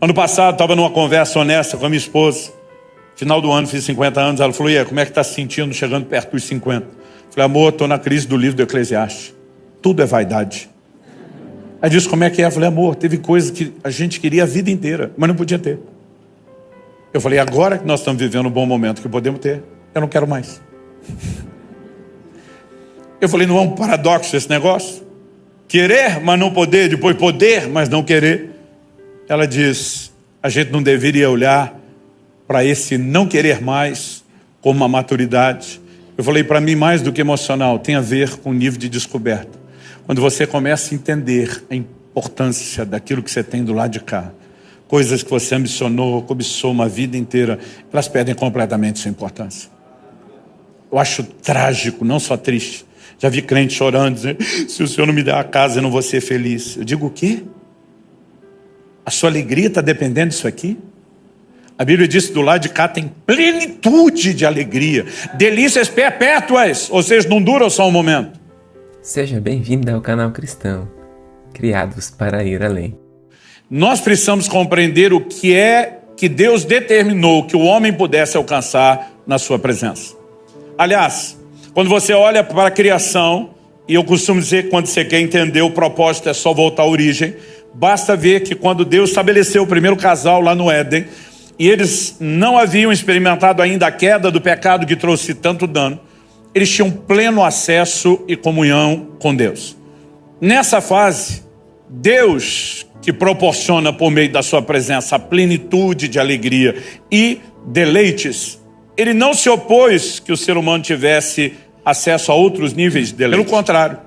Ano passado, estava numa conversa honesta com a minha esposa. Final do ano, fiz 50 anos. Ela falou, como é que está se sentindo chegando perto dos 50? Falei, amor, estou na crise do livro do Eclesiastes. Tudo é vaidade. Aí disse, como é que é? Eu falei, amor, teve coisa que a gente queria a vida inteira, mas não podia ter. Eu falei, agora que nós estamos vivendo um bom momento que podemos ter, eu não quero mais. Eu falei, não é um paradoxo esse negócio? Querer, mas não poder, depois poder, mas não querer. Ela diz, a gente não deveria olhar para esse não querer mais como uma maturidade. Eu falei, para mim, mais do que emocional, tem a ver com o nível de descoberta. Quando você começa a entender a importância daquilo que você tem do lado de cá, coisas que você ambicionou, cobiçou uma vida inteira, elas perdem completamente sua importância. Eu acho trágico, não só triste. Já vi crente chorando, dizendo, se o Senhor não me der a casa, eu não vou ser feliz. Eu digo, o quê? A sua alegria está dependendo disso aqui? A Bíblia diz que do lado de cá tem plenitude de alegria, delícias perpétuas, ou seja, não duram só um momento. Seja bem-vindo ao canal cristão, criados para ir além. Nós precisamos compreender o que é que Deus determinou que o homem pudesse alcançar na sua presença. Aliás, quando você olha para a criação, e eu costumo dizer que quando você quer entender o propósito é só voltar à origem, basta ver que quando Deus estabeleceu o primeiro casal lá no Éden, e eles não haviam experimentado ainda a queda do pecado que trouxe tanto dano, eles tinham pleno acesso e comunhão com Deus. Nessa fase, Deus, que proporciona por meio da sua presença a plenitude de alegria e deleites, ele não se opôs que o ser humano tivesse acesso a outros níveis de deleite. Pelo contrário,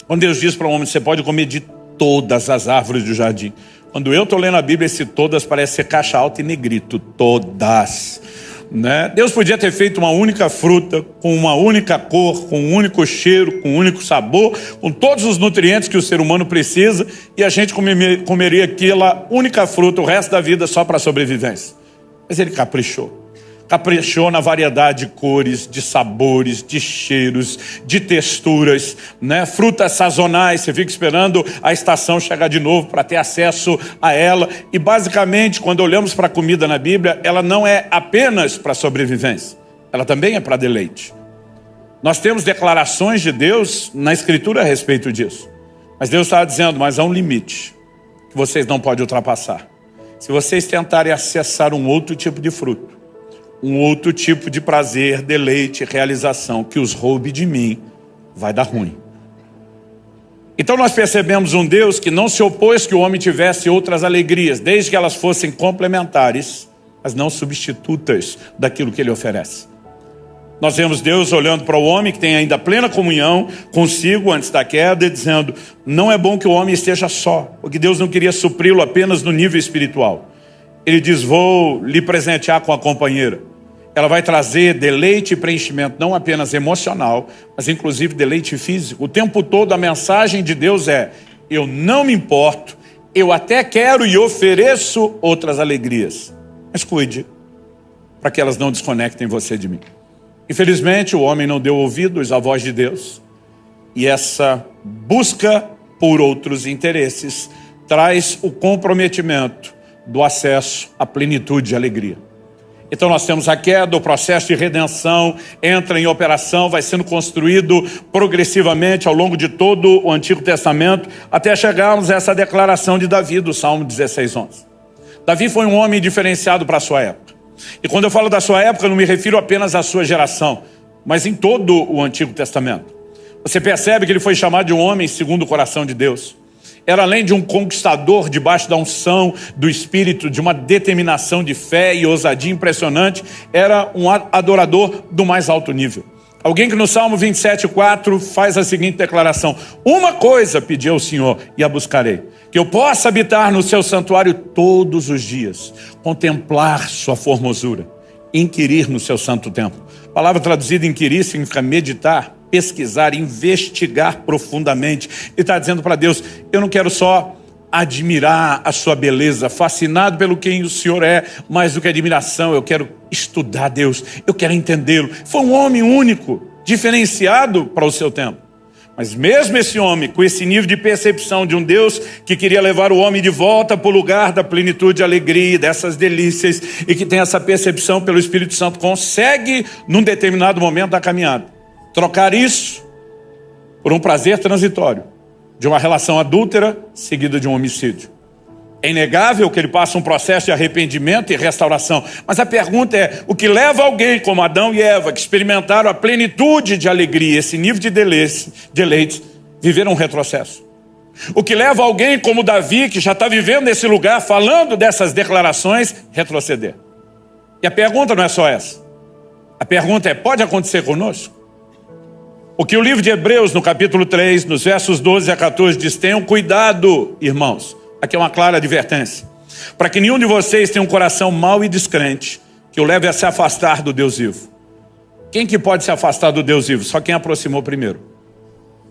quando Deus diz para o homem, você pode comer de todas as árvores do jardim. Quando eu estou lendo a Bíblia, esse todas parece ser caixa alta e negrito, todas. Né? Deus podia ter feito uma única fruta, com uma única cor, com um único cheiro, com um único sabor, com todos os nutrientes que o ser humano precisa, e a gente comeria aquela única fruta o resto da vida só para sobrevivência. Mas ele caprichou. Caprichou na variedade de cores, de sabores, de cheiros, de texturas, né? Frutas sazonais, você fica esperando a estação chegar de novo para ter acesso a ela. E basicamente, quando olhamos para a comida na Bíblia, ela não é apenas para sobrevivência, ela também é para deleite. Nós temos declarações de Deus na Escritura a respeito disso. Mas Deus está dizendo, mas há um limite que vocês não podem ultrapassar. Se vocês tentarem acessar um outro tipo de fruto, um outro tipo de prazer, deleite, realização que os roube de mim, vai dar ruim. Então nós percebemos um Deus que não se opôs que o homem tivesse outras alegrias, desde que elas fossem complementares, mas não substitutas daquilo que ele oferece. Nós vemos Deus olhando para o homem que tem ainda plena comunhão consigo antes da queda e dizendo, não é bom que o homem esteja só, porque Deus não queria supri-lo apenas no nível espiritual. Ele diz, vou lhe presentear com a companheira. Ela vai trazer deleite e preenchimento, não apenas emocional, mas inclusive deleite físico. O tempo todo a mensagem de Deus é, eu não me importo, eu até quero e ofereço outras alegrias. Mas cuide, para que elas não desconectem você de mim. Infelizmente, o homem não deu ouvidos à voz de Deus. E essa busca por outros interesses traz o comprometimento do acesso à plenitude de alegria. Então nós temos a queda, o processo de redenção entra em operação, vai sendo construído progressivamente ao longo de todo o Antigo Testamento, até chegarmos a essa declaração de Davi, do Salmo 16:11. Davi foi um homem diferenciado para a sua época. E quando eu falo da sua época, eu não me refiro apenas à sua geração, mas em todo o Antigo Testamento. Você percebe que ele foi chamado de um homem segundo o coração de Deus. Era além de um conquistador debaixo da unção do Espírito, de uma determinação de fé e ousadia impressionante, era um adorador do mais alto nível. Alguém que no Salmo 27:4 faz a seguinte declaração, uma coisa pedi ao Senhor e a buscarei, que eu possa habitar no seu santuário todos os dias, contemplar sua formosura, inquirir no seu santo templo. A palavra traduzida inquirir significa meditar, pesquisar, investigar profundamente. Ele está dizendo para Deus, eu não quero só admirar a sua beleza, fascinado pelo quem o Senhor é, mais do que admiração, eu quero estudar Deus, eu quero entendê-lo. Foi um homem único, diferenciado para o seu tempo. Mas mesmo esse homem, com esse nível de percepção de um Deus que queria levar o homem de volta para o lugar da plenitude de alegria, dessas delícias, e que tem essa percepção pelo Espírito Santo, consegue, num determinado momento da caminhada, trocar isso por um prazer transitório, de uma relação adúltera seguida de um homicídio. É inegável que ele passa um processo de arrependimento e restauração. Mas a pergunta é, o que leva alguém como Adão e Eva, que experimentaram a plenitude de alegria, esse nível de deleites, viver um retrocesso? O que leva alguém como Davi, que já está vivendo nesse lugar, falando dessas declarações, retroceder? E a pergunta não é só essa. A pergunta é, pode acontecer conosco? O que o livro de Hebreus, no capítulo 3, nos versos 12 a 14, diz, tenham cuidado, irmãos. Aqui é uma clara advertência. Para que nenhum de vocês tenha um coração mau e descrente, que o leve a se afastar do Deus vivo. Quem que pode se afastar do Deus vivo? Só quem aproximou primeiro.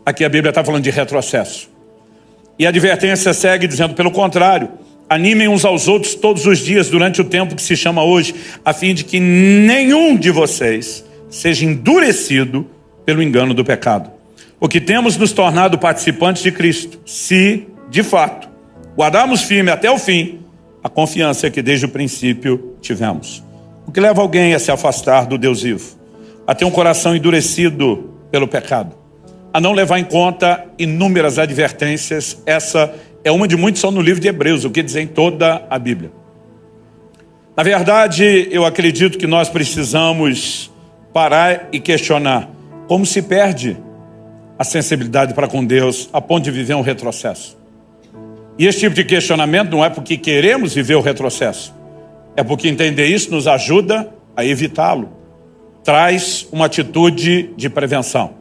Aqui a Bíblia está falando de retrocesso. E a advertência segue dizendo, pelo contrário, animem uns aos outros todos os dias, durante o tempo que se chama hoje, a fim de que nenhum de vocês seja endurecido pelo engano do pecado. O que temos nos tornado participantes de Cristo, se, de fato, guardarmos firme até o fim a confiança que desde o princípio tivemos. O que leva alguém a se afastar do Deus vivo, a ter um coração endurecido pelo pecado, a não levar em conta inúmeras advertências. Essa é uma de muitas, só no livro de Hebreus, o que diz em toda a Bíblia. Na verdade, eu acredito que nós precisamos parar e questionar como se perde a sensibilidade para com Deus a ponto de viver um retrocesso. E esse tipo de questionamento não é porque queremos viver o retrocesso, é porque entender isso nos ajuda a evitá-lo, traz uma atitude de prevenção.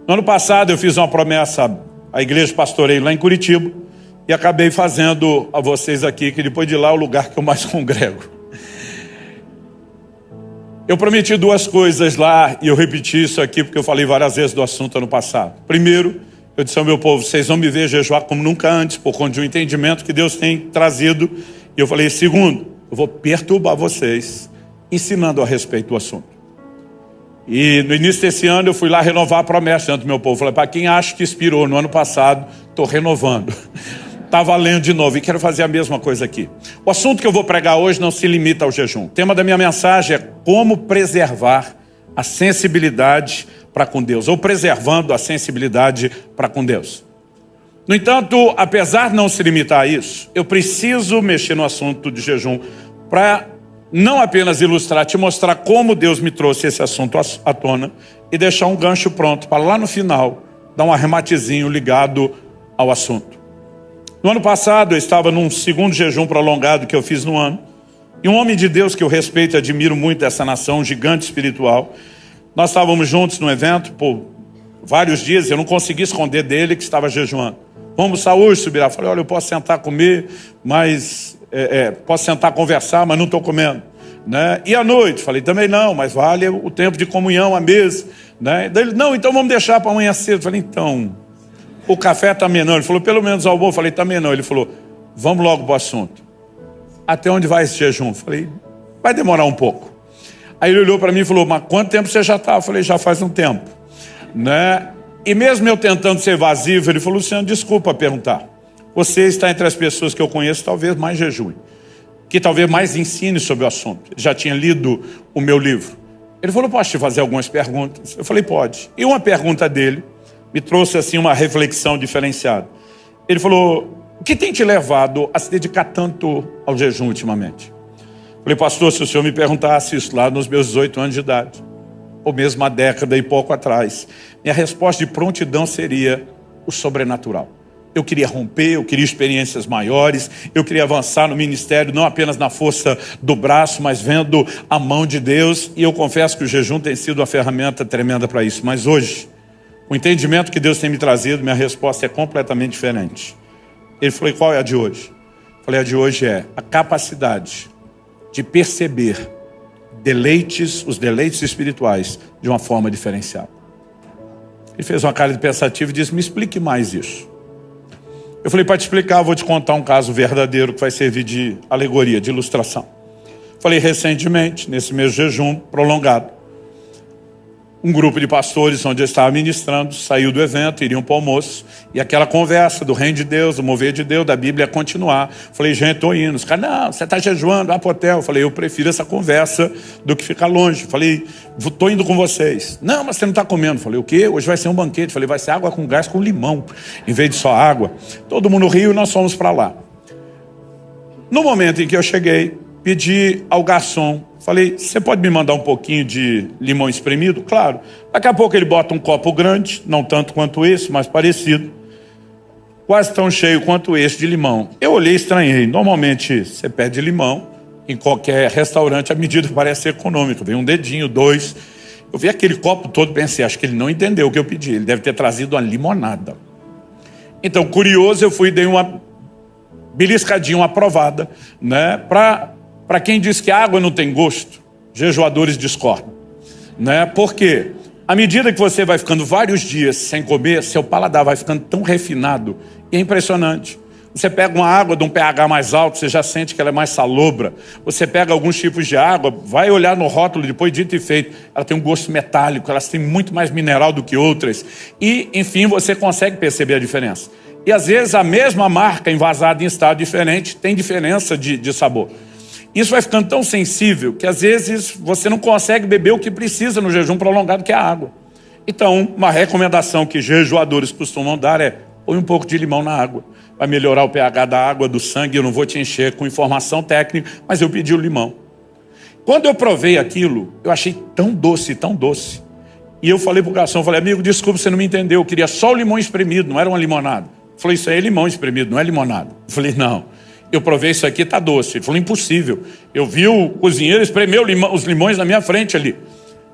No ano passado eu fiz uma promessa à igreja pastorei lá em Curitiba e acabei fazendo a vocês aqui, que depois de lá é o lugar que eu mais congrego. Eu prometi duas coisas lá e eu repeti isso aqui porque eu falei várias vezes do assunto ano passado. Primeiro, eu disse ao meu povo, vocês vão me ver jejuar como nunca antes, por conta de um entendimento que Deus tem trazido. E eu falei, segundo, eu vou perturbar vocês, ensinando a respeito do assunto. E no início desse ano eu fui lá renovar a promessa diante do meu povo. Falei, para quem acha que expirou no ano passado, estou renovando. Está valendo de novo e quero fazer a mesma coisa aqui. O assunto que eu vou pregar hoje não se limita ao jejum. O tema da minha mensagem é como preservar a sensibilidade para com Deus, ou preservando a sensibilidade para com Deus. No entanto, apesar de não se limitar a isso, eu preciso mexer no assunto de jejum para não apenas ilustrar, te mostrar como Deus me trouxe esse assunto à tona e deixar um gancho pronto para lá no final dar um arrematezinho ligado ao assunto. No ano passado eu estava num segundo jejum prolongado que eu fiz no ano, e um homem de Deus que eu respeito e admiro muito dessa nação, um gigante espiritual, nós estávamos juntos no evento por vários dias, eu não consegui esconder dele que estava jejuando. Vamos almoçar hoje, Subirá. Falei, olha, eu posso sentar comer, mas posso sentar conversar, mas não estou comendo. Né? E à noite? Falei, também não, mas vale o tempo de comunhão, a mesa. Né? Daí ele, não, então vamos deixar para amanhã cedo. Falei, então, o café também não. Ele falou, pelo menos ao almoço. Falei, também não. Ele falou, vamos logo para o assunto. Até onde vai esse jejum? Falei, vai demorar um pouco. Aí ele olhou para mim e falou, mas quanto tempo você já está? Eu falei, já faz um tempo. Né? E mesmo eu tentando ser evasivo, ele falou, Luciano, desculpa perguntar. Você está entre as pessoas que eu conheço, talvez mais jejue, que talvez mais ensine sobre o assunto. Ele já tinha lido o meu livro. Ele falou, posso te fazer algumas perguntas? Eu falei, pode. E uma pergunta dele me trouxe assim uma reflexão diferenciada. Ele falou, o que tem te levado a se dedicar tanto ao jejum ultimamente? Eu falei, pastor, se o senhor me perguntasse isso lá nos meus 18 anos de idade, ou mesmo há década e pouco atrás, minha resposta de prontidão seria o sobrenatural. Eu queria romper, eu queria experiências maiores, eu queria avançar no ministério, não apenas na força do braço, mas vendo a mão de Deus. E eu confesso que o jejum tem sido uma ferramenta tremenda para isso. Mas hoje, o entendimento que Deus tem me trazido, minha resposta é completamente diferente. Ele falou, qual é a de hoje? Eu falei, a de hoje é a capacidade de perceber os deleites espirituais de uma forma diferenciada. Ele fez uma cara de pensativo e disse, me explique mais isso. Eu falei, para te explicar, eu vou te contar um caso verdadeiro que vai servir de alegoria, de ilustração. Falei, recentemente, nesse mesmo jejum prolongado, Um grupo de pastores onde eu estava ministrando saiu do evento, iriam para o almoço, e aquela conversa do reino de Deus, do mover de Deus, da Bíblia ia continuar. Falei, gente, estou indo. Os caras, não, você está jejuando, vai para o hotel. Falei, eu prefiro essa conversa do que ficar longe. Falei, estou indo com vocês. Não, mas você não está comendo. Falei, o quê? Hoje vai ser um banquete. Falei, vai ser água com gás com limão, em vez de só água. Todo mundo riu e nós fomos para lá. No momento em que eu cheguei, pedi ao garçom, falei, você pode me mandar um pouquinho de limão espremido? Claro. Daqui a pouco ele bota um copo grande, não tanto quanto esse, mas parecido, quase tão cheio quanto esse de limão. Eu olhei e estranhei. Normalmente você pede limão, em qualquer restaurante a medida parece econômica. Vem um dedinho, 2. Eu vi aquele copo todo e pensei, acho que ele não entendeu o que eu pedi. Ele deve ter trazido uma limonada. Então, curioso, eu fui e dei uma beliscadinha, uma provada, né, para quem diz que a água não tem gosto, jejuadores discordam, né? Porque à medida que você vai ficando vários dias sem comer, seu paladar vai ficando tão refinado, e é impressionante. Você pega uma água de um pH mais alto, você já sente que ela é mais salobra. Você pega alguns tipos de água, vai olhar no rótulo depois, dito e feito, ela tem um gosto metálico, elas têm muito mais mineral do que outras. E, enfim, você consegue perceber a diferença. E às vezes a mesma marca envasada em estado diferente tem diferença de sabor. Isso vai ficando tão sensível que às vezes você não consegue beber o que precisa no jejum prolongado, que é a água. Então, uma recomendação que jejuadores costumam dar é: põe um pouco de limão na água. Vai melhorar o pH da água, do sangue. Eu não vou te encher com informação técnica, mas eu pedi o limão. Quando eu provei aquilo, eu achei tão doce, tão doce. E eu falei pro garçom, falei, amigo, desculpa, você não me entendeu. Eu queria só o limão espremido, não era uma limonada. Eu falei, isso aí é limão espremido, não é limonada. Eu falei, não. Eu provei isso aqui, tá doce. Ele falou, impossível. Eu vi o cozinheiro espremer os limões na minha frente ali.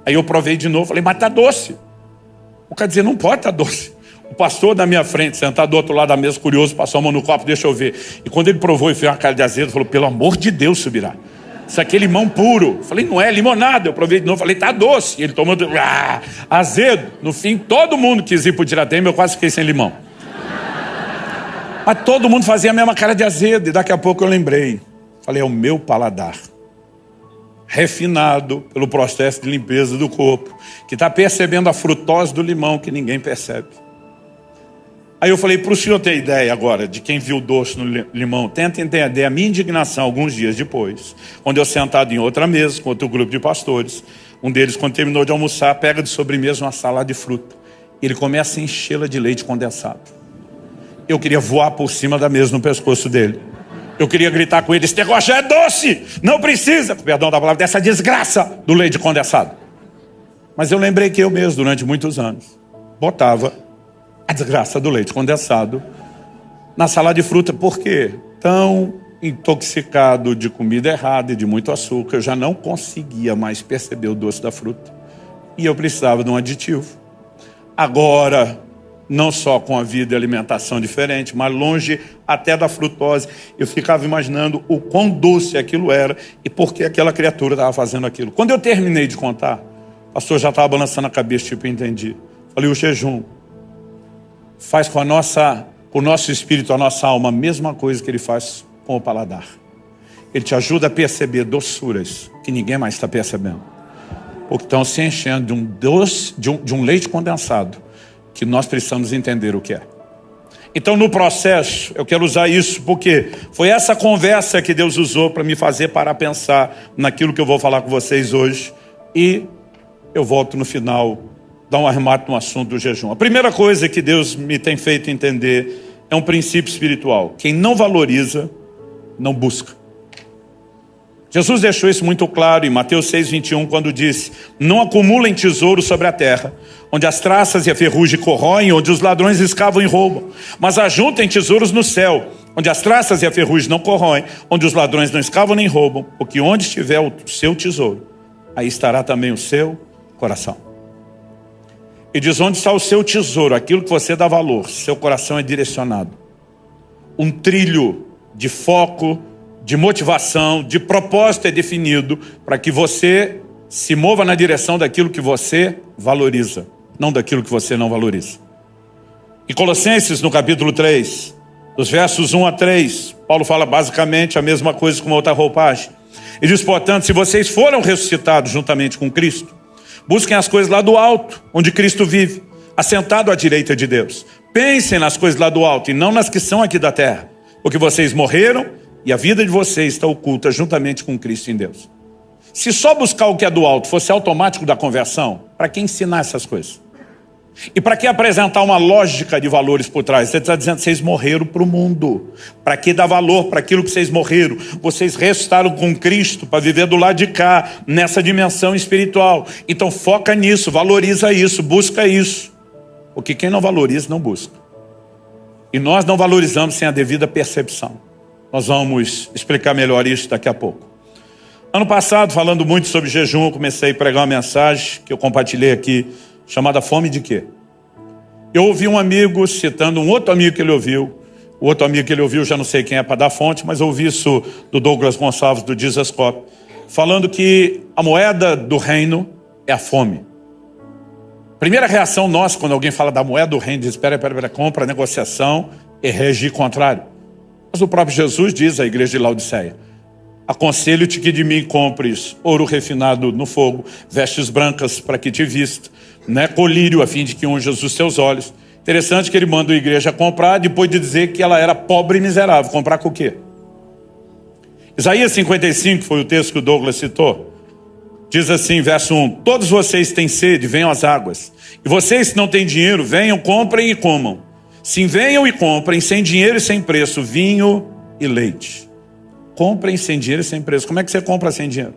Aí eu provei de novo, falei, mas tá doce. O cara dizia, não pode tá doce. O pastor da minha frente, sentado do outro lado da mesa, curioso, passou a mão no copo, deixa eu ver. E quando ele provou e fez uma cara de azedo, falou, pelo amor de Deus, Subirá. Isso aqui é limão puro. Eu falei, não é limonada. Eu provei de novo, falei, tá doce. E ele tomou, azedo. No fim, todo mundo quis ir pro Tiratema, eu quase fiquei sem limão. Mas todo mundo fazia a mesma cara de azedo. E daqui a pouco eu lembrei. Falei, é o meu paladar. Refinado pelo processo de limpeza do corpo. Que está percebendo a frutose do limão que ninguém percebe. Aí eu falei, para o senhor ter ideia agora de quem viu o doce no limão, tenta entender a minha indignação alguns dias depois. Quando eu sentado em outra mesa com outro grupo de pastores. Um deles, quando terminou de almoçar, pega de sobremesa uma salada de fruta. E ele começa a enchê-la de leite condensado. Eu queria voar por cima da mesa no pescoço dele. Eu queria gritar com ele, esse negócio já é doce, não precisa, perdão da palavra, dessa desgraça do leite condensado. Mas eu lembrei que eu mesmo, durante muitos anos, botava a desgraça do leite condensado na salada de fruta. Por quê? Tão intoxicado de comida errada e de muito açúcar, eu já não conseguia mais perceber o doce da fruta. E eu precisava de um aditivo. Agora, não só com a vida e alimentação diferente, mas longe até da frutose, eu ficava imaginando o quão doce aquilo era e por que aquela criatura estava fazendo aquilo. Quando eu terminei de contar, o pastor já estava balançando a cabeça, tipo, entendi. Falei, o jejum faz com o nosso espírito, a nossa alma, a mesma coisa que ele faz com o paladar. Ele te ajuda a perceber doçuras que ninguém mais está percebendo. Porque estão se enchendo de um doce, de um leite condensado, que nós precisamos entender o que é. Então, no processo, eu quero usar isso porque foi essa conversa que Deus usou para me fazer parar a pensar naquilo que eu vou falar com vocês hoje. E eu volto no final, dar um arremate no assunto do jejum. A primeira coisa que Deus me tem feito entender é um princípio espiritual. Quem não valoriza, não busca. Jesus deixou isso muito claro em Mateus 6:21, quando disse, não acumulem tesouro sobre a terra, onde as traças e a ferrugem corroem, onde os ladrões escavam e roubam. Mas ajuntem tesouros no céu, onde as traças e a ferrugem não corroem, onde os ladrões não escavam nem roubam, porque onde estiver o seu tesouro, aí estará também o seu coração. E diz, onde está o seu tesouro, aquilo que você dá valor, seu coração é direcionado. Um trilho de foco, de motivação, de propósito é definido para que você se mova na direção daquilo que você valoriza, não daquilo que você não valoriza. Em Colossenses, no capítulo 3, dos versos 1 a 3, Paulo fala basicamente a mesma coisa com outra roupagem. Ele diz, portanto, se vocês foram ressuscitados juntamente com Cristo, Busquem as coisas lá do alto, onde Cristo vive, assentado à direita de Deus. Pensem nas coisas lá do alto e não nas que são aqui da terra, porque vocês morreram e a vida de vocês está oculta juntamente com Cristo em Deus. Se só buscar o que é do alto fosse automático da conversão, para que ensinar essas coisas? E para que apresentar uma lógica de valores por trás? Você está dizendo que vocês morreram para o mundo. Para que dar valor para aquilo que vocês morreram? Vocês ressuscitaram com Cristo para viver do lado de cá, nessa dimensão espiritual. Então foca nisso, valoriza isso, busca isso. Porque quem não valoriza, não busca. E nós não valorizamos sem a devida percepção. Nós vamos explicar melhor isso daqui a pouco. Ano passado, falando muito sobre jejum, eu comecei a pregar uma mensagem que eu compartilhei aqui, chamada Fome de quê? Eu ouvi um amigo citando um outro amigo que ele ouviu. O outro amigo que ele ouviu, já não sei quem é para dar fonte, mas eu ouvi isso do Douglas Gonçalves, do Jesus Cop, falando que a moeda do reino é a fome. Primeira reação nossa, quando alguém fala da moeda do reino, diz, espera, compra, negociação, e regir contrário. Mas o próprio Jesus diz à igreja de Laodiceia, aconselho-te que de mim compres ouro refinado no fogo, vestes brancas para que te vista, colírio a fim de que unjas os teus olhos. Interessante que ele manda a igreja comprar, depois de dizer que ela era pobre e miserável. Comprar com o quê? Isaías 55, foi o texto que o Douglas citou. Diz assim, verso 1, todos vocês têm sede, venham às águas. E vocês que não têm dinheiro, venham, comprem e comam. Sim, venham e comprem, sem dinheiro e sem preço, vinho e leite. Comprem sem dinheiro e sem preço. Como é que você compra sem dinheiro?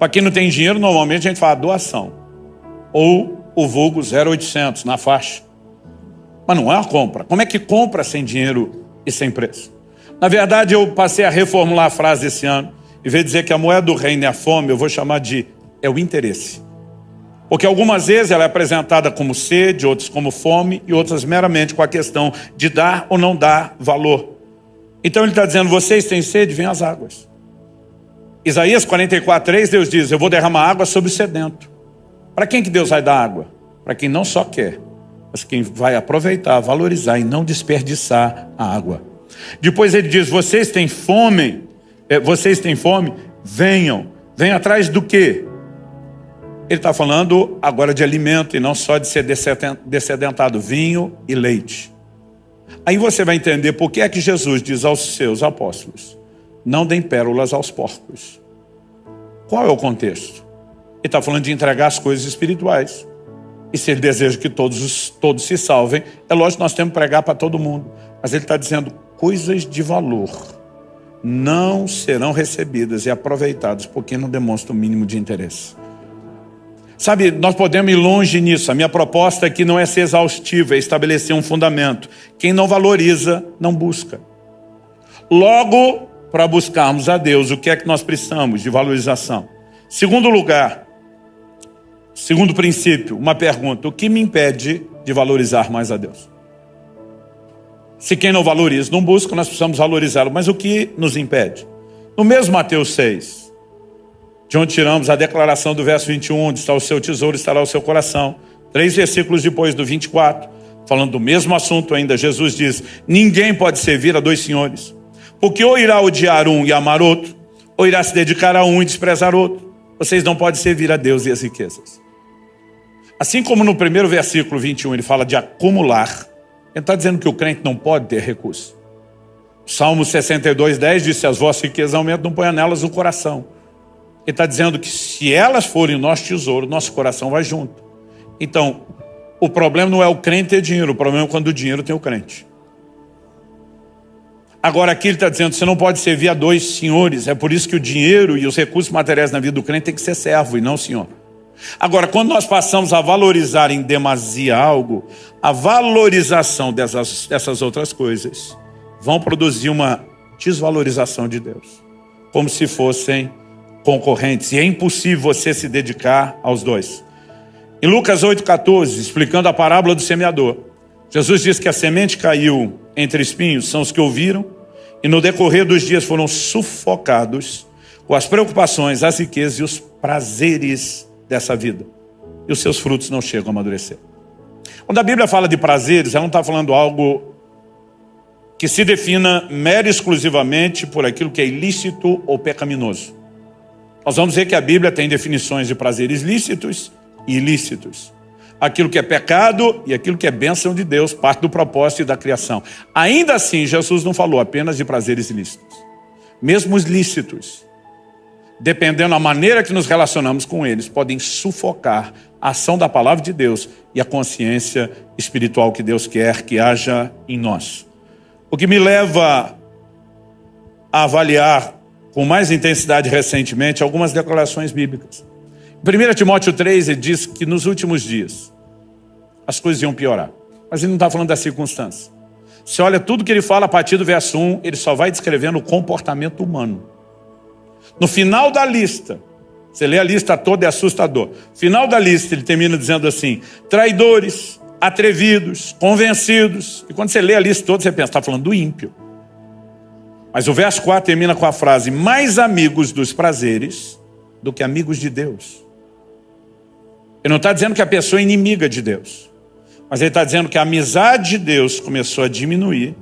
Para quem não tem dinheiro, normalmente a gente fala doação. Ou o vulgo 0,800 na faixa. Mas não é uma compra. Como é que compra sem dinheiro e sem preço? Na verdade, eu passei a reformular a frase esse ano. Em vez de dizer que a moeda do reino é a fome, eu vou chamar de o interesse. Porque algumas vezes ela é apresentada como sede, outras como fome, e outras meramente com a questão de dar ou não dar valor. Então ele está dizendo, vocês têm sede, vêm às águas. Isaías 44:3, Deus diz, eu vou derramar água sobre o sedento. Para quem que Deus vai dar água? Para quem não só quer, mas quem vai aproveitar, valorizar e não desperdiçar a água. Depois ele diz, vocês têm fome, venham. Venham atrás do quê? Ele está falando agora de alimento e não só de ser dessedentado, vinho e leite. Aí você vai entender por que é que Jesus diz aos seus apóstolos, não deem pérolas aos porcos. Qual é o contexto? Ele está falando de entregar as coisas espirituais. E se ele deseja que todos se salvem, é lógico que nós temos que pregar para todo mundo. Mas ele está dizendo, coisas de valor não serão recebidas e aproveitadas por quem não demonstra o mínimo de interesse. Sabe, nós podemos ir longe nisso. A minha proposta aqui não é ser exaustiva, é estabelecer um fundamento. Quem não valoriza, não busca. Logo, para buscarmos a Deus, o que é que nós precisamos de valorização? Segundo lugar, segundo princípio, uma pergunta. O que me impede de valorizar mais a Deus? Se quem não valoriza, não busca, nós precisamos valorizá-lo. Mas o que nos impede? No mesmo Mateus 6, de onde tiramos a declaração do verso 21, onde está o seu tesouro, estará o seu coração. 3 versículos depois do 24, falando do mesmo assunto ainda, Jesus diz, ninguém pode servir a dois senhores, porque ou irá odiar um e amar outro, ou irá se dedicar a um e desprezar outro. Vocês não podem servir a Deus e as riquezas. Assim como no primeiro versículo 21, ele fala de acumular, ele está dizendo que o crente não pode ter recurso. Salmo 62:10 diz, se as vossas riquezas aumentam, não ponha nelas o coração. Ele está dizendo que se elas forem o nosso tesouro, nosso coração vai junto. Então, o problema não é o crente ter dinheiro, o problema é quando o dinheiro tem o crente. Agora aqui ele está dizendo, você não pode servir a dois senhores, é por isso que o dinheiro e os recursos materiais na vida do crente tem que ser servo e não senhor. Agora, quando nós passamos a valorizar em demasia algo, a valorização dessas outras coisas vão produzir uma desvalorização de Deus, como se fossem concorrentes, e é impossível você se dedicar aos dois. Em Lucas 8,14, explicando a parábola do semeador, Jesus diz que a semente caiu entre espinhos, são os que ouviram, e no decorrer dos dias foram sufocados com as preocupações, as riquezas e os prazeres dessa vida. E os seus frutos não chegam a amadurecer. Quando a Bíblia fala de prazeres, ela não está falando algo que se defina mera e exclusivamente por aquilo que é ilícito ou pecaminoso. Nós vamos ver que a Bíblia tem definições de prazeres lícitos e ilícitos. Aquilo que é pecado e aquilo que é bênção de Deus, parte do propósito e da criação. Ainda assim, Jesus não falou apenas de prazeres ilícitos. Mesmo os lícitos, dependendo da maneira que nos relacionamos com eles, podem sufocar a ação da palavra de Deus e a consciência espiritual que Deus quer que haja em nós. O que me leva a avaliar com mais intensidade recentemente algumas declarações bíblicas. Em 1 Timóteo 3, ele diz que nos últimos dias as coisas iam piorar. Mas ele não está falando da circunstância. Você olha tudo que ele fala a partir do verso 1, ele só vai descrevendo o comportamento humano. No final da lista, você lê a lista toda, é assustador. No final da lista, ele termina dizendo assim: traidores, atrevidos, convencidos. E quando você lê a lista toda, você pensa, está falando do ímpio. Mas o verso 4 termina com a frase: mais amigos dos prazeres do que amigos de Deus. Ele não está dizendo que a pessoa é inimiga de Deus. Mas ele está dizendo que a amizade de Deus começou a diminuir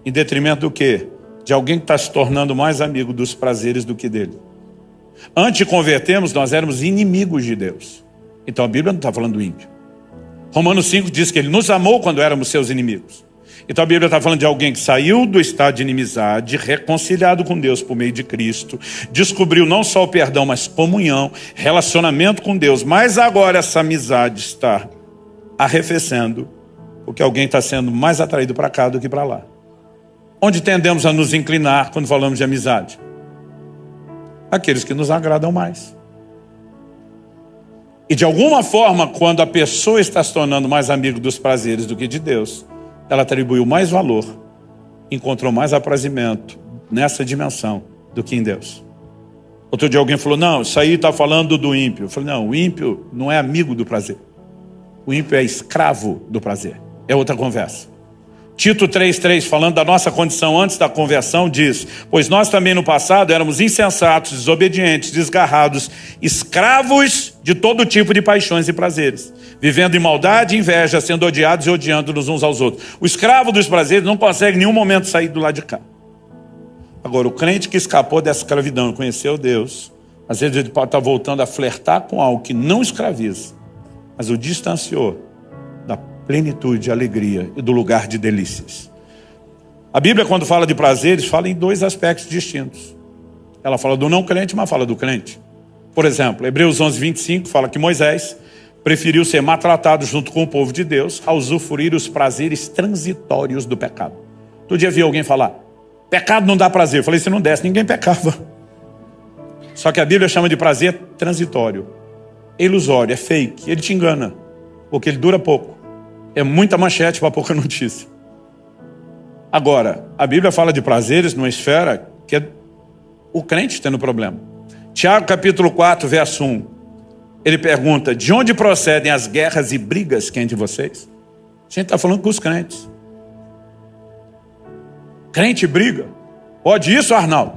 em detrimento do quê? De alguém que está se tornando mais amigo dos prazeres do que dele. Antes de convertermos, nós éramos inimigos de Deus. Então a Bíblia não está falando do ímpio. Romanos 5 diz que ele nos amou quando éramos seus inimigos. Então a Bíblia está falando de alguém que saiu do estado de inimizade, reconciliado com Deus por meio de Cristo, descobriu não só o perdão, mas comunhão, relacionamento com Deus. Mas agora essa amizade está arrefecendo, porque alguém está sendo mais atraído para cá do que para lá. Onde tendemos a nos inclinar quando falamos de amizade? Aqueles que nos agradam mais. E de alguma forma, quando a pessoa está se tornando mais amigo dos prazeres do que de Deus, ela atribuiu mais valor, encontrou mais aprazimento nessa dimensão do que em Deus. Outro dia alguém falou: não, isso aí está falando do ímpio. Eu falei: não, o ímpio não é amigo do prazer. O ímpio é escravo do prazer. É outra conversa. Tito 3,3, falando da nossa condição antes da conversão, diz: pois nós também no passado éramos insensatos, desobedientes, desgarrados, escravos de todo tipo de paixões e prazeres, vivendo em maldade e inveja, sendo odiados e odiando-nos uns aos outros. O escravo dos prazeres não consegue em nenhum momento sair do lado de cá. Agora, o crente que escapou dessa escravidão e conheceu Deus, às vezes ele pode estar voltando a flertar com algo que não escraviza, mas o distanciou da plenitude, alegria e do lugar de delícias. A Bíblia, quando fala de prazeres, fala em dois aspectos distintos. Ela fala do não crente, mas fala do crente. Por exemplo, Hebreus 11:25 fala que Moisés preferiu ser maltratado junto com o povo de Deus a usufruir os prazeres transitórios do pecado. Todo dia vi alguém falar: pecado não dá prazer. Eu falei: se não desse, ninguém pecava. Só que a Bíblia chama de prazer transitório. É ilusório, é fake, ele te engana, porque ele dura pouco. É muita manchete para pouca notícia. Agora, a Bíblia fala de prazeres numa esfera que é o crente tendo problema. Tiago capítulo 4, verso 1. Ele pergunta: de onde procedem as guerras e brigas que entre vocês? A gente está falando com os crentes. Crente briga? Pode isso, Arnaldo?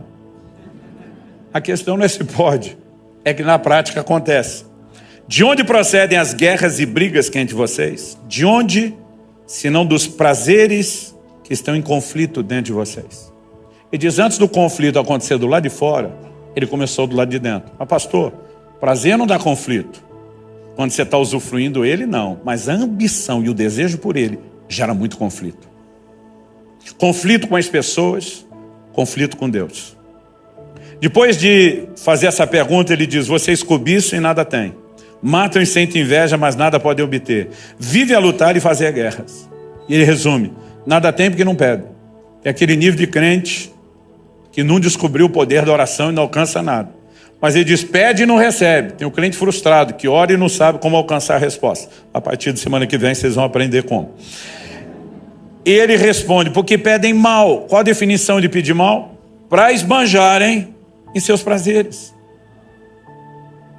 A questão não é se pode, é que na prática acontece. De onde procedem as guerras e brigas que entre vocês? De onde, senão dos prazeres que estão em conflito dentro de vocês? Ele diz: antes do conflito acontecer do lado de fora, ele começou do lado de dentro. Mas pastor, prazer não dá conflito. Quando você está usufruindo ele, não. Mas a ambição e o desejo por ele gera muito conflito. Conflito com as pessoas, conflito com Deus. Depois de fazer essa pergunta, ele diz: vocês cobiçam e nada têm. Matam e sentem inveja, mas nada podem obter. Vive a lutar e fazer guerras. E ele resume: nada tem porque não pede. É aquele nível de crente que não descobriu o poder da oração e não alcança nada. Mas ele diz: pede e não recebe. Tem o crente frustrado que ora e não sabe como alcançar a resposta. A partir de semana que vem vocês vão aprender como. Ele responde: porque pedem mal. Qual a definição de pedir mal? Para esbanjarem em seus prazeres.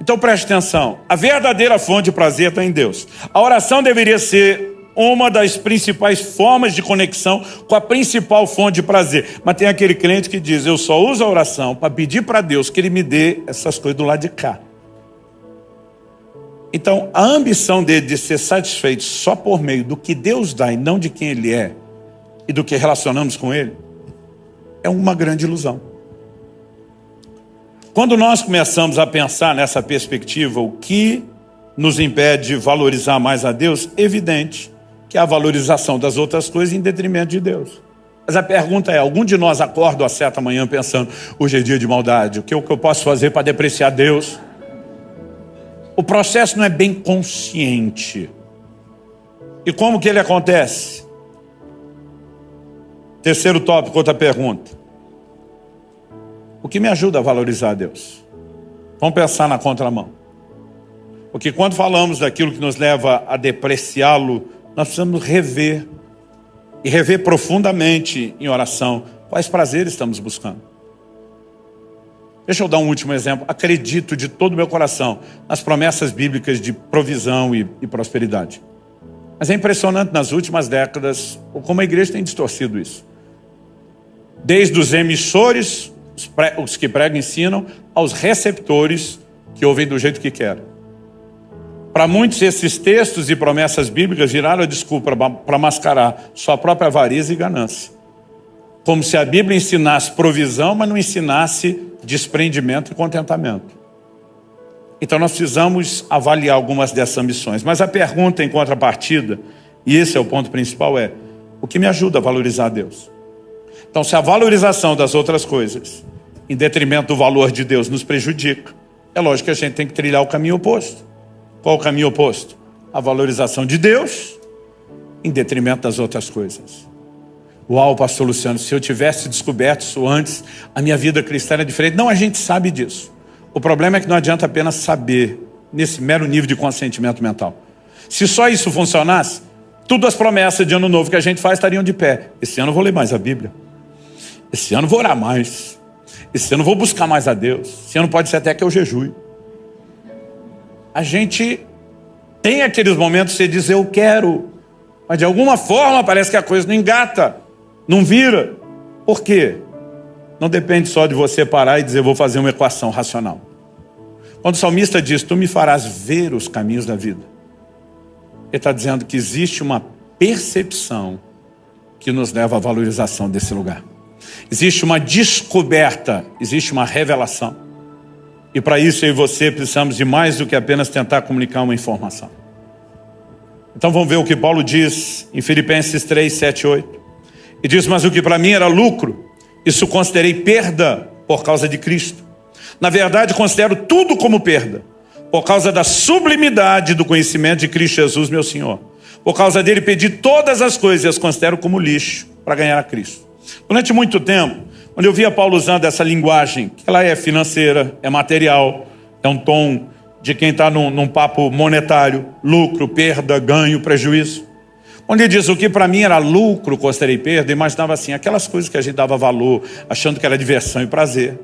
Então preste atenção, a verdadeira fonte de prazer está em Deus. A oração deveria ser uma das principais formas de conexão com a principal fonte de prazer. Mas tem aquele crente que diz: eu só uso a oração para pedir para Deus que Ele me dê essas coisas do lado de cá. Então a ambição dele de ser satisfeito só por meio do que Deus dá e não de quem Ele é e do que relacionamos com Ele é uma grande ilusão. Quando nós começamos a pensar nessa perspectiva, o que nos impede de valorizar mais a Deus? Evidente que a valorização das outras coisas em detrimento de Deus. Mas a pergunta é, algum de nós acorda às 7 da manhã pensando, hoje é dia de maldade, o que eu posso fazer para depreciar Deus? O processo não é bem consciente. E como que ele acontece? Terceiro tópico, outra pergunta. O que me ajuda a valorizar a Deus? Vamos pensar na contramão. Porque quando falamos daquilo que nos leva a depreciá-lo, nós precisamos rever. E rever profundamente em oração quais prazeres estamos buscando. Deixa eu dar um último exemplo. Acredito de todo o meu coração nas promessas bíblicas de provisão e prosperidade. Mas é impressionante nas últimas décadas como a igreja tem distorcido isso. Desde os emissores, os que pregam e ensinam, aos receptores que ouvem do jeito que querem. Para muitos, esses textos e promessas bíblicas viraram a desculpa para mascarar sua própria avareza e ganância. Como se a Bíblia ensinasse provisão, mas não ensinasse desprendimento e contentamento. Então nós precisamos avaliar algumas dessas ambições. Mas a pergunta em contrapartida, e esse é o ponto principal, é: o que me ajuda a valorizar a Deus? Então, se a valorização das outras coisas, em detrimento do valor de Deus, nos prejudica, é lógico que a gente tem que trilhar o caminho oposto. Qual o caminho oposto? A valorização de Deus em detrimento das outras coisas. Uau, pastor Luciano, se eu tivesse descoberto isso antes, a minha vida cristã era diferente. Não, a gente sabe disso. O problema é que não adianta apenas saber, nesse mero nível de consentimento mental. Se só isso funcionasse, todas as promessas de ano novo que a gente faz estariam de pé. Esse ano eu vou ler mais a Bíblia. Esse ano eu vou orar mais. Esse ano eu vou buscar mais a Deus. Esse ano pode ser até que eu jejue. A gente tem aqueles momentos que você diz, eu quero, mas de alguma forma parece que a coisa não engata, não vira. Por quê? Não depende só de você parar e dizer, vou fazer uma equação racional. Quando o salmista diz, tu me farás ver os caminhos da vida, ele está dizendo que existe uma percepção que nos leva à valorização desse lugar. Existe uma descoberta, existe uma revelação. E para isso eu e você precisamos de mais do que apenas tentar comunicar uma informação. Então vamos ver o que Paulo diz em Filipenses 3, 7, 8. E diz, mas o que para mim era lucro, isso considerei perda por causa de Cristo. Na verdade, considero tudo como perda, por causa da sublimidade do conhecimento de Cristo Jesus, meu Senhor. Por causa dele pedi todas as coisas e as considero como lixo para ganhar a Cristo. Durante muito tempo, quando eu via Paulo usando essa linguagem, que ela é financeira, é material, é um tom de quem está num papo monetário, lucro, perda, ganho, prejuízo. Quando ele diz o que para mim era lucro, considerei perda, eu imaginava assim, aquelas coisas que a gente dava valor, achando que era diversão e prazer.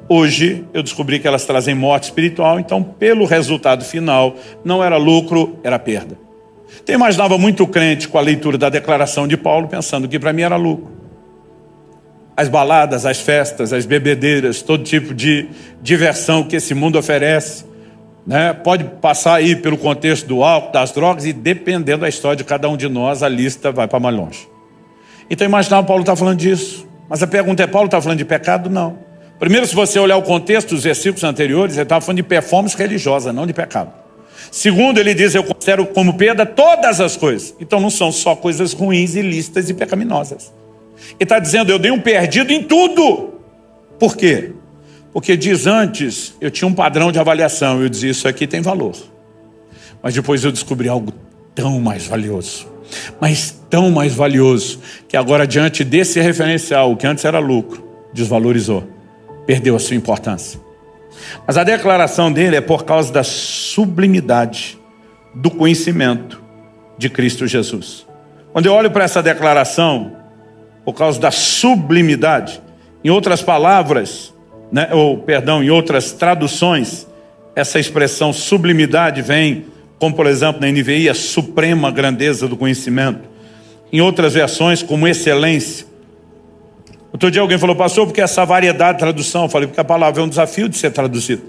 Hoje eu descobri que elas trazem morte espiritual, então pelo resultado final, não era lucro, era perda. Então eu imaginava muito crente com a leitura da declaração de Paulo, pensando que para mim era lucro. As baladas, as festas, as bebedeiras, todo tipo de diversão que esse mundo oferece, né? Pode passar aí pelo contexto do álcool, das drogas, e dependendo da história de cada um de nós, a lista vai para mais longe. Então imaginava Paulo está falando disso. Mas a pergunta é, Paulo está falando de pecado? Não. Primeiro, se você olhar o contexto dos versículos anteriores, ele estava falando de performance religiosa, não de pecado. Segundo, ele diz, eu considero como perda todas as coisas. Então não são só coisas ruins, ilícitas e pecaminosas. Ele está dizendo, eu dei um perdido em tudo. Por quê? Porque diz antes, eu tinha um padrão de avaliação, eu dizia, isso aqui tem valor. Mas depois eu descobri algo tão mais valioso, mas tão mais valioso, que agora diante desse referencial, o que antes era lucro, desvalorizou, perdeu a sua importância. Mas a declaração dele é por causa da sublimidade do conhecimento de Cristo Jesus. Quando eu olho para essa declaração, por causa da sublimidade, em outras palavras, né, em outras traduções, essa expressão sublimidade vem, como por exemplo na NVI, a suprema grandeza do conhecimento. Em outras versões, como excelência. Outro dia alguém falou, pastor, porque essa variedade de tradução? Eu falei, porque a palavra é um desafio de ser traduzida.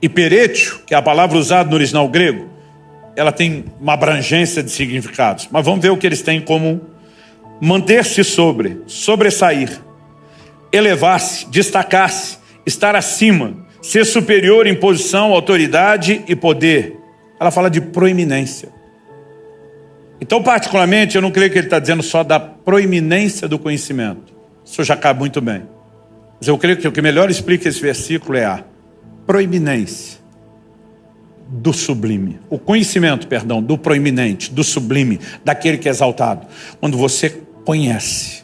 Hiperetio, que é a palavra usada no original grego, ela tem uma abrangência de significados. Mas vamos ver o que eles têm em comum. Manter-se sobre, sobressair, elevar-se, destacar-se, estar acima, ser superior em posição, autoridade e poder, Ela fala de proeminência. Então, particularmente, eu não creio que ele está dizendo só da proeminência do conhecimento. Isso já cabe muito bem. Mas eu creio que o que melhor explica esse versículo é a proeminência do sublime. O conhecimento, perdão, do proeminente, do sublime, daquele que é exaltado. Quando você conhece,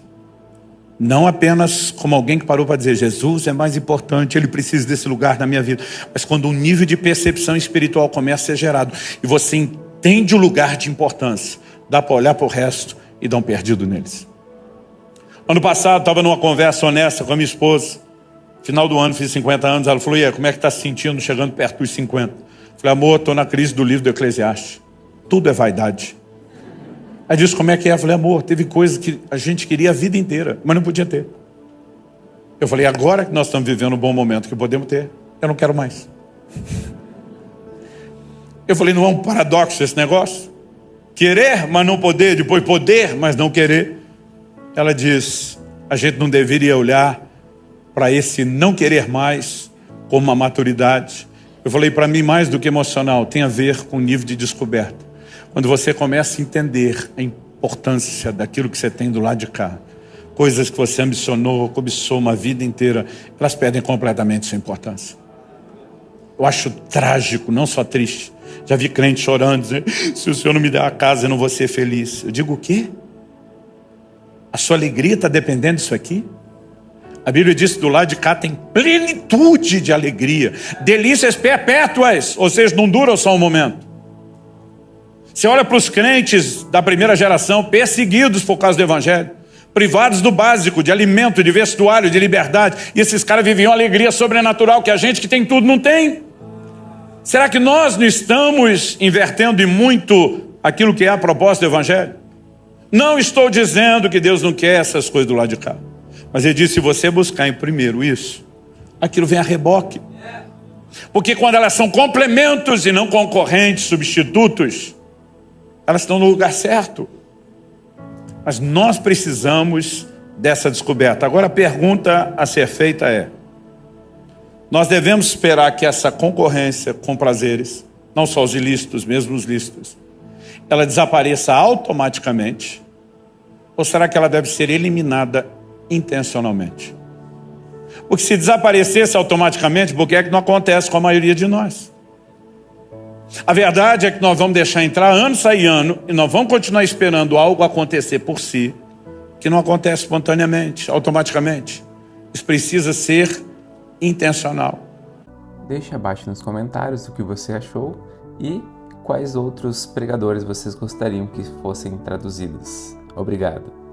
não apenas como alguém que parou para dizer, Jesus é mais importante, ele precisa desse lugar na minha vida, mas quando um nível de percepção espiritual começa a ser gerado e você entende o lugar de importância, dá para olhar para o resto e dar um perdido neles. Ano passado, estava numa conversa honesta com a minha esposa. Final do ano, fiz 50 anos. Ela falou, e aí, como é que está se sentindo chegando perto dos 50? Falei, amor, estou na crise do livro do Eclesiastes. Tudo é vaidade. Aí disse, como é que é? Eu falei, amor, teve coisa que a gente queria a vida inteira, mas não podia ter. Eu falei, agora que nós estamos vivendo um bom momento que podemos ter, eu não quero mais. Eu falei, não é um paradoxo esse negócio? Querer, mas não poder, depois poder, mas não querer. Ela diz, a gente não deveria olhar para esse não querer mais como uma maturidade. Eu falei, para mim, mais do que emocional, tem a ver com o nível de descoberta. Quando você começa a entender a importância daquilo que você tem do lado de cá, coisas que você ambicionou, cobiçou uma vida inteira, elas perdem completamente sua importância. Eu acho trágico, não só triste. Já vi crente chorando, dizendo, se o Senhor não me der a casa, eu não vou ser feliz. Eu digo, o quê? A sua alegria está dependendo disso aqui? A Bíblia diz que do lado de cá tem plenitude de alegria, delícias perpétuas, ou seja, não dura só um momento. Você olha para os crentes da primeira geração, perseguidos por causa do evangelho, privados do básico, de alimento, de vestuário, de liberdade, e esses caras viviam uma alegria sobrenatural que a gente que tem tudo não tem. Será que nós não estamos invertendo em muito aquilo que é a proposta do evangelho? Não estou dizendo que Deus não quer essas coisas do lado de cá. Mas ele disse, se você buscar em primeiro isso, aquilo vem a reboque. Porque quando elas são complementos e não concorrentes, substitutos, elas estão no lugar certo. Mas nós precisamos dessa descoberta. Agora a pergunta a ser feita é, nós devemos esperar que essa concorrência com prazeres, não só os ilícitos, mesmo os lícitos, ela desapareça automaticamente? Ou será que ela deve ser eliminada intencionalmente? Porque se desaparecesse automaticamente, por que é que não acontece com a maioria de nós? A verdade é que nós vamos deixar entrar ano, sair ano, e nós vamos continuar esperando algo acontecer por si, que não acontece espontaneamente, automaticamente. Isso precisa ser intencional. Deixe abaixo nos comentários o que você achou e quais outros pregadores vocês gostariam que fossem traduzidos. Obrigado.